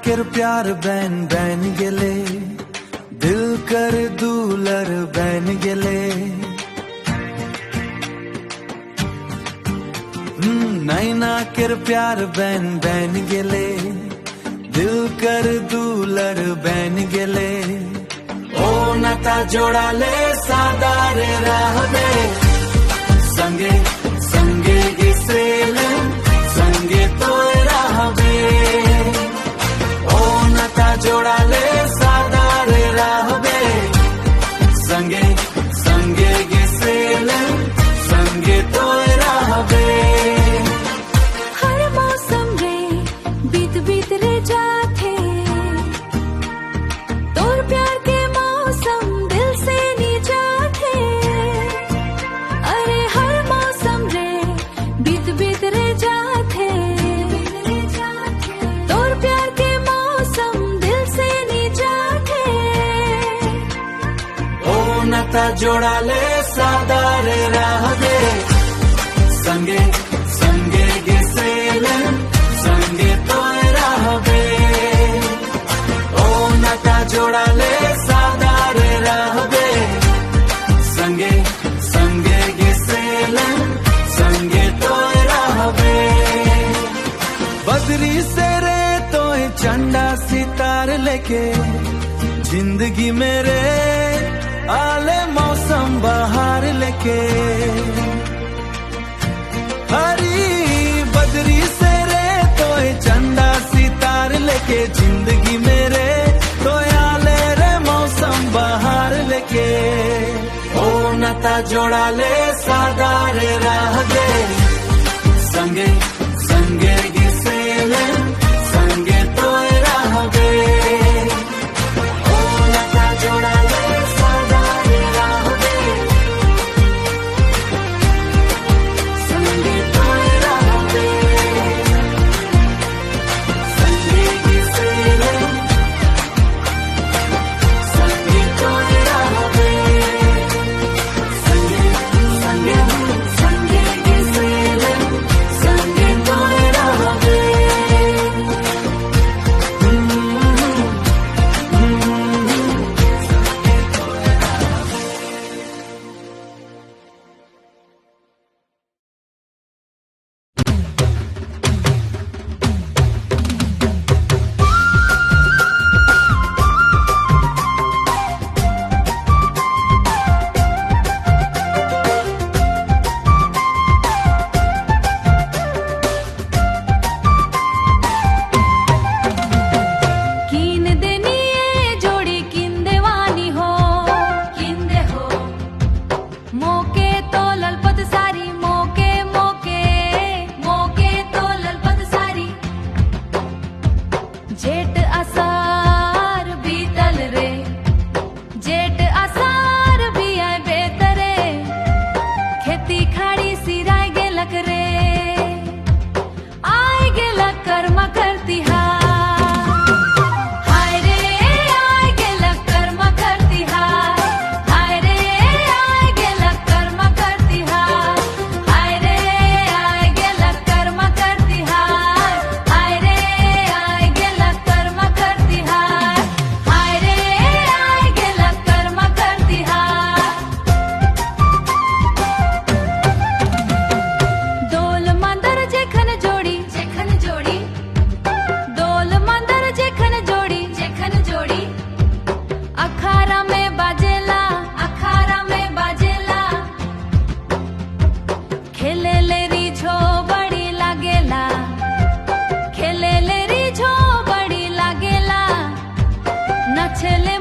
केर प्यार बैन बैन गेले, दिल कर दूलर बैन गेले। नैना केर प्यार बैन बैन गेले, दिल कर दूलर बैन गेले। ओ नाता जोड़ाले सादारे रहबे, संगे संगे गिसेले संगे तो रहबे। ओ नाता जोड़ाले सादारे रहबे, संगे संगे गिसेले संगे तो रहबे। हर मौसम रे बीत बीत रे जाथे, तोर प्यार के मौसम दिल से नी जाथे। अरे हर मौसम रे बीत बीत रे जाथे, तोर प्यार के मौसम दिल से नी जाथे। ओ नाता जोड़ाले सादारे रहबे, संगे संगे गिसेले संगे तो रहबे। ओ नाता जोड़ाले सादारे रहबे, संगे संगे गिसेले संगे तो रहबे। बदरी से रे तो चंदा सितार लेके, जिंदगी मेरे आले मौसम बहार लेके। हरी बदरी से रे तो चंदा सितार लेके, जिंदगी मेरे तो आले रे मौसम बहार लेके। ओ नाता जोड़ाले सादारे रहबे, संगे संगे गिसेले संगे तो रहबे। ओ नाता जोड़ाले सादारे रहबे, संगे तो रहबे। संगे गिसेले संगे तो रहबे, संगे संगे संगे गिसेले संगे तो रहबे। कीन देनी ये जोड़ी किंदे वानी हो, किंदे हो। मोके तो ललपत सारी, मोके मोके मोके तो ललपत सारी। जेठ आसार बीतल रे, जेठ आसार भी आए बेतरे। खेती खाड़ी सिराय गेलक रे, आय गेलक कर्म करती हाय रे। आय गेलक कर्म करती हाय रे। आय गेलक कर्म करती हाय रे। आय गेलक कर्म करती हाय रे। आय गेलक कर्म करती हाय रे। आय गेलक कर्म करती दोल मंदर जेखन जोड़ी, जेखन जोड़ी। दोल मंदर जेखन जोड़ी, जेखन जोड़ी। अखाड़ा में बाजेला, अखाड़ा में बाजेला। खेले ले रिझो बड़ी लागेला, खेले ले रिझो बड़ी लागेला। नचले